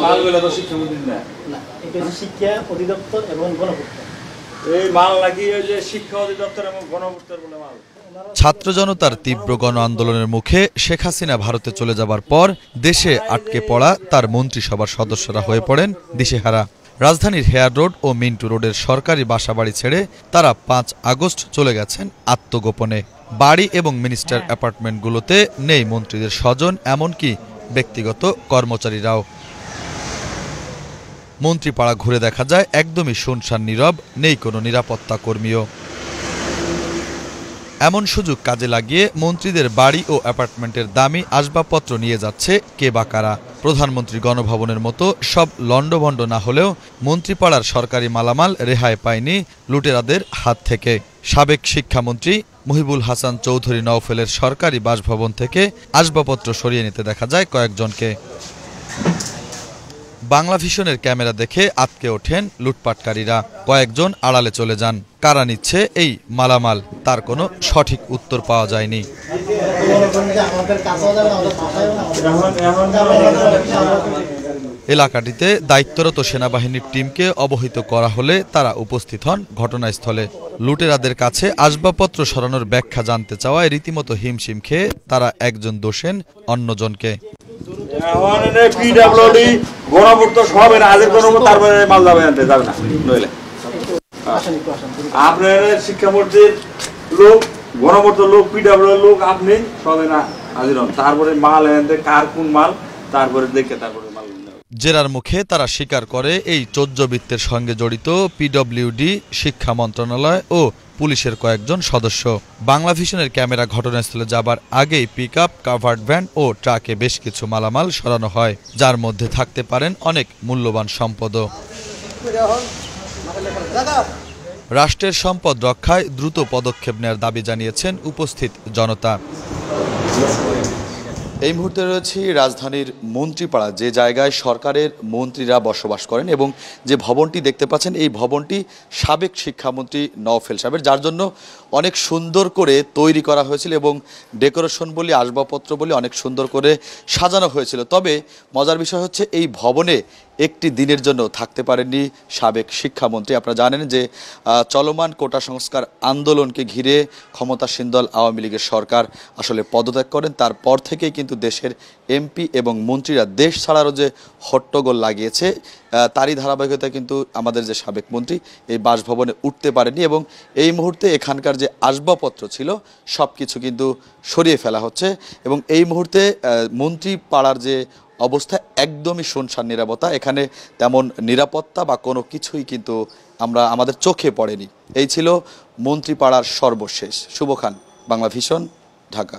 মালগুলো তো শিক্ষামন্ত্রী না, এটা শিক্ষা অধিদপ্তর এবং গণপূর্ত। এই মাল নাকি ওই যে শিক্ষা অধিদপ্তর এবং গণপূর্তের বলে মাল। ছাত্র জনতার তীব্র গণ আন্দোলনের মুখে শেখ হাসিনা ভারতে চলে যাবার পর দেশে আটকে পড়া তার মন্ত্রিসভার সদস্যরা হয়ে পড়েন দিশেহারা। রাজধানীর হেয়ার রোড ও মিন্টু রোডের সরকারি বাসাবাড়ি ছেড়ে তারা 5 আগস্ট চলে গেছেন আত্মগোপনে। বাড়ি এবং মিনিস্টার অ্যাপার্টমেন্টগুলোতে নেই মন্ত্রীদের স্বজন, এমনকি ব্যক্তিগত কর্মচারীরাও। মন্ত্রীপাড়া ঘুরে দেখা যায় একদমই শুনশান নীরব, নেই কোনো নিরাপত্তা কর্মীও। এমন সুযোগ কাজে লাগিয়ে মন্ত্রীদের বাড়ি ও অ্যাপার্টমেন্টের দামি আসবাবপত্র নিয়ে যাচ্ছে কে বা কারা। প্রধানমন্ত্রী গণভবনের মতো সব লণ্ডভণ্ড না হলেও মন্ত্রীপাড়ার সরকারি মালামাল রেহাই পায়নি লুটেরাদের হাত থেকে। সাবেক শিক্ষামন্ত্রী মুহিবুল হাসান চৌধুরী নওফেলের সরকারি বাসভবন থেকে আসবাবপত্র সরিয়ে নিতে দেখা যায় কয়েকজনকে। বাংলা ভিশনের ক্যামেরা দেখে আটকে ওঠেন লুটপাটকারীরা। কয়েকজন আড়ালে চলে যান। কারা নিচ্ছে এই মালামাল তার কোনো সঠিক উত্তর পাওয়া যায়নি। এলাকাটিতে দায়িত্বরত সেনাবাহিনীর টিমকে অবহিত করা হলে তারা উপস্থিত হন ঘটনাস্থলে। লুটেরাদের কাছে আসবাবপত্র সরানোর ব্যাখ্যা জানতে চাওয়ায় রীতিমতো হিমশিম খেয়ে তারা একজন দোষেন অন্যজনকে। আপনার শিক্ষামন্ত্রীর লোক, গণপূর্তের লোক, পিডব্লিউডির লোক, আপনি সবে না হাজির হন, তারপরে মাল এনে কার কোন মাল তারপরে দেখে তারপরে মাল। জেরার মুখে তারা স্বীকার করে এই চোদ্জবৃত্তের সঙ্গে জড়িত পিডব্লিউডি, শিক্ষা মন্ত্রণালয় ও পুলিশের কয়েকজন সদস্য। বাংলা ভিশনের ক্যামেরা ঘটনাস্থলে যাবার আগেই পিকআপ, কাভার্ড ভ্যান ও ট্রাকে বেশ কিছু মালামাল সরানো হয়, যার মধ্যে থাকতে পারেন অনেক মূল্যবান সম্পদও। রাষ্ট্রের সম্পদ রক্ষায় দ্রুত পদক্ষেপ নেওয়ার দাবি জানিয়েছেন উপস্থিত জনতা। এই মুহূর্তে রয়েছি রাজধানীর মন্ত্রীপাড়া, যে জায়গায় সরকারের মন্ত্রীরা বসবাস করেন, এবং যে ভবনটি দেখতে পাচ্ছেন এই ভবনটি সাবেক শিক্ষামন্ত্রী নওফেল সাহেবের, যার জন্য অনেক সুন্দর করে তৈরি করা হয়েছিল এবং ডেকোরেশন বলি, আসবাবপত্র বলি অনেক সুন্দর করে সাজানো হয়েছিল। তবে মজার বিষয় হচ্ছে এই ভবনে একটি দিনের জন্য থাকতে পারেননি সাবেক শিক্ষামন্ত্রী। আপনারা জানেন যে চলমান কোটা সংস্কার আন্দোলনকে ঘিরে ক্ষমতাসীন দল আওয়ামী লীগের সরকার আসলে পদত্যাগ করেন। তারপর থেকেই কিন্তু দেশের এমপি এবং মন্ত্রীরা দেশ ছাড়ারও যে হট্টগোল লাগিয়েছে, তারই ধারাবাহিকতায় কিন্তু আমাদের যে সাবেক মন্ত্রী এই বাসভবনে উঠতে পারেনি, এবং এই মুহূর্তে এখানকার যে আসবাবপত্র ছিল সব কিছু কিন্তু সরিয়ে ফেলা হচ্ছে। এবং এই মুহূর্তে মন্ত্রী পাড়ার যে অবস্থা একদমই শুনশান নীরবতা, এখানে তেমন নিরাপত্তা বা কোনো কিছুই কিন্তু আমাদের চোখে পড়েনি। এই ছিল মন্ত্রীপাড়ার সর্বশেষ। শুভ খান, বাংলা ভিশন, ঢাকা।